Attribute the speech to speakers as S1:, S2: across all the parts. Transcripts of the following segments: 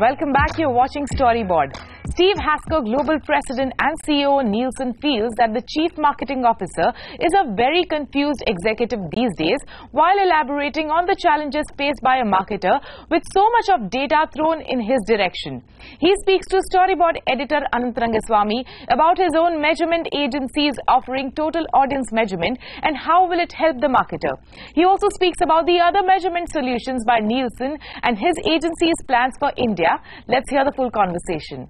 S1: Welcome back. You're watching Storyboard. HASKER Global President and COO Nielsen feels that the Chief Marketing Officer is a very confused executive these days, while elaborating on the challenges faced by a marketer with so much of data thrown in his direction. He speaks to Storyboard editor Anant Rangaswamy about his own measurement agency's offering total audience measurement and how will it help the marketer. He also speaks about the other measurement solutions by Nielsen and his agency's plans for India. Let's hear the full conversation.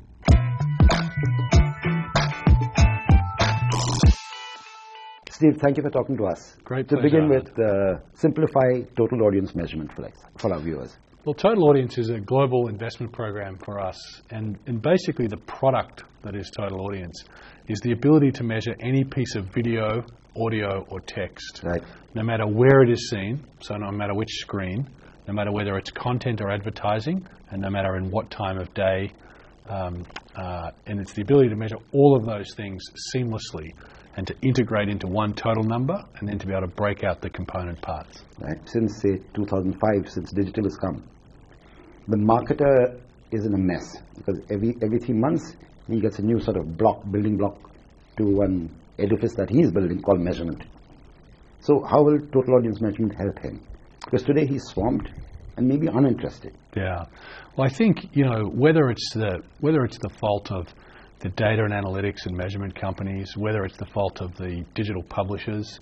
S2: Steve, thank you for talking to us.
S3: Great
S2: pleasure. To begin with, simplify total audience measurement for our viewers.
S3: Well, Total Audience is a global investment program for us, and basically the product that is Total Audience is the ability to measure any piece of video, audio, or text,
S2: right, no
S3: matter where it is seen, so no matter which screen, no matter whether it's content or advertising, and no matter in what time of day, and it's the ability to measure all of those things seamlessly and to integrate into one total number and then to be able to break out the component parts.
S2: Right. Since, say, 2005, since digital has come, the marketer is in a mess because every 3 months he gets a new sort of building block to one edifice that he's building called measurement. So how will total audience measurement help him? Because today he's swamped and maybe uninterested.
S3: Yeah. Well, I think, whether it's the fault of the data and analytics and measurement companies, whether it's the fault of the digital publishers,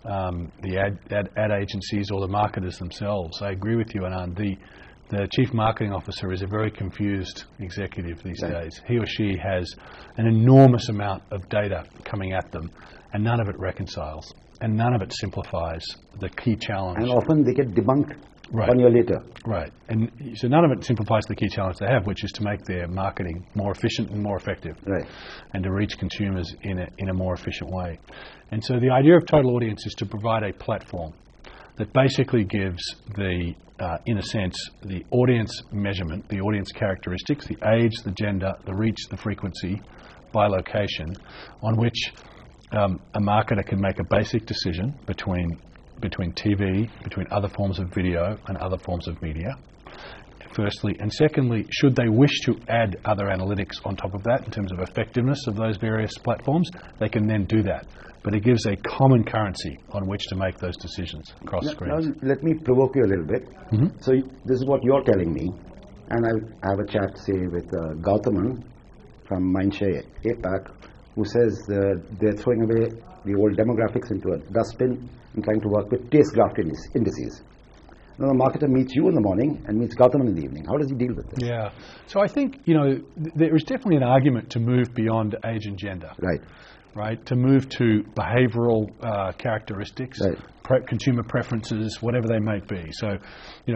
S3: the ad agencies, or the marketers themselves, I agree with you, Anand. The Chief Marketing Officer is a very confused executive these days. He or she has an enormous amount of data coming at them, and none of it reconciles, and none of it simplifies the key challenge.
S2: And often they get debunked.
S3: Right.
S2: 1 year later.
S3: Right. And so none of it simplifies the key challenge they have, which is to make their marketing more efficient and more effective.
S2: Right.
S3: And to reach consumers in a more efficient way. And so the idea of Total Audience is to provide a platform that basically gives in a sense, the audience measurement, the audience characteristics, the age, the gender, the reach, the frequency by location, on which a marketer can make a basic decision between TV, between other forms of video and other forms of media, firstly. And secondly, should they wish to add other analytics on top of that in terms of effectiveness of those various platforms, they can then do that. But it gives a common currency on which to make those decisions across screens.
S2: Now let me provoke you a little bit. Mm-hmm. So this is what you're telling me, and I have a chat, say, with Gautaman from Mindshare APAC, who says they're throwing away the old demographics into a dustbin and trying to work with taste graph indices. Now the marketer meets you in the morning and meets Gautaman in the evening. How does he deal with this?
S3: Yeah. So I think, there is definitely an argument to move beyond age and gender.
S2: Right.
S3: Right? To move to behavioral characteristics, right, consumer preferences, whatever they might be. So,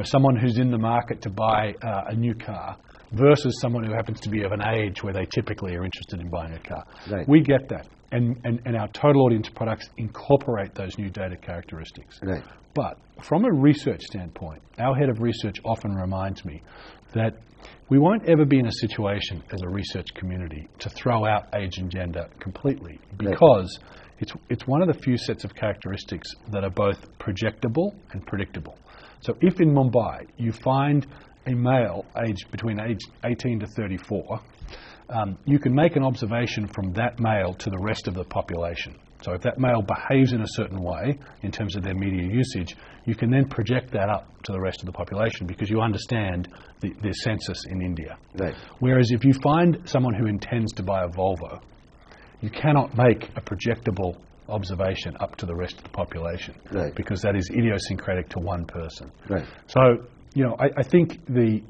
S3: someone who's in the market to buy a new car versus someone who happens to be of an age where they typically are interested in buying a car.
S2: Right.
S3: We get that. And our total audience products incorporate those new data characteristics.
S2: Right.
S3: But from a research standpoint, our head of research often reminds me that we won't ever be in a situation as a research community to throw out age and gender completely, because it's one of the few sets of characteristics that are both projectable and predictable. So if in Mumbai you find a male aged between age 18 to 34, you can make an observation from that male to the rest of the population. So if that male behaves in a certain way in terms of their media usage, you can then project that up to the rest of the population because you understand the census in India.
S2: Right.
S3: Whereas if you find someone who intends to buy a Volvo, you cannot make a projectable observation up to the rest of the population,
S2: right,
S3: because that is idiosyncratic to one person.
S2: Right.
S3: So, I think the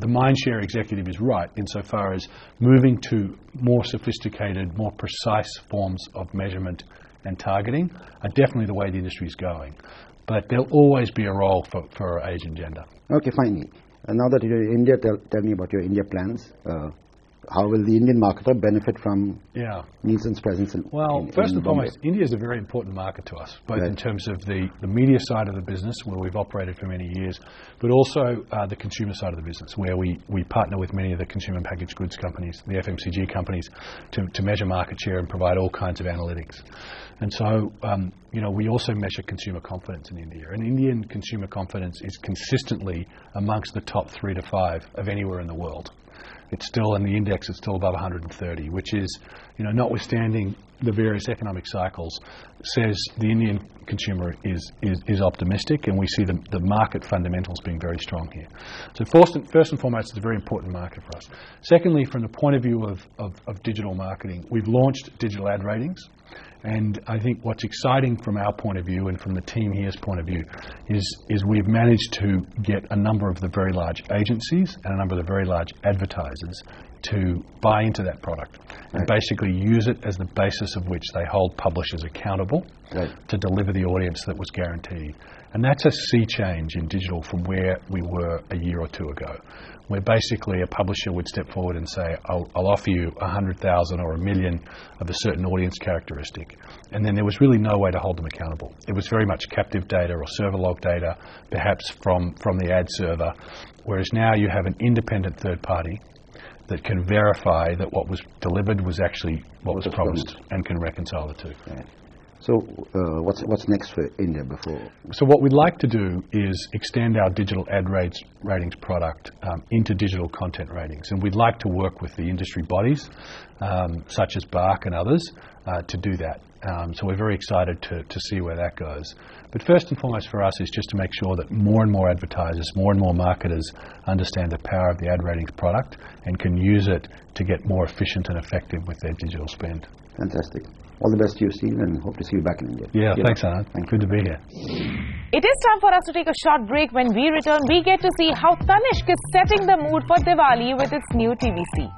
S3: Mindshare executive is right insofar as moving to more sophisticated, more precise forms of measurement and targeting are definitely the way the industry is going. But there'll always be a role for age and gender.
S2: Okay, fine. Now that you're in India, tell me about your India plans. how will the Indian marketer benefit from Nielsen's presence in
S3: first and
S2: Bombay?
S3: foremost, India is a very important market to us, both
S2: Right.
S3: in terms of the media side of the business, where we've operated for many years, but also the consumer side of the business, where we partner with many of the consumer and packaged goods companies, the FMCG companies, to measure market share and provide all kinds of analytics. And so, we also measure consumer confidence in India. And Indian consumer confidence is consistently amongst the top 3 to 5 of anywhere in the world. It's still, in the index, it's still above 130, which is, notwithstanding the various economic cycles, says the Indian consumer is optimistic, and we see the market fundamentals being very strong here. So first and foremost, it's a very important market for us. Secondly, from the point of view of digital marketing, we've launched digital ad ratings. And I think what's exciting from our point of view and from the team here's point of view is we've managed to get a number of the very large agencies and a number of the very large advertisers to buy into that product and basically use it as the basis of which they hold publishers accountable to deliver the audience that was guaranteed. And that's a sea change in digital from where we were a year or two ago, where basically a publisher would step forward and say, I'll offer you 100,000 or 1 million of a certain audience characteristic. And then there was really no way to hold them accountable. It was very much captive data or server log data, perhaps from the ad server, whereas now you have an independent third party that can verify that what was delivered was actually what was promised and can reconcile the two.
S2: Right. So what's next for India before?
S3: So what we'd like to do is extend our digital ad ratings product into digital content ratings. And we'd like to work with the industry bodies, such as BARC and others, to do that. So we're very excited to see where that goes. But first and foremost for us is just to make sure that more and more advertisers, more and more marketers understand the power of the ad ratings product and can use it to get more efficient and effective with their digital spend.
S2: Fantastic. All the best to you, Steve, and hope to see you back in India.
S3: Yeah, thanks, Anand. Good to be here.
S1: It is time for us to take a short break. When we return, we get to see how Tanishq is setting the mood for Diwali with its new TVC.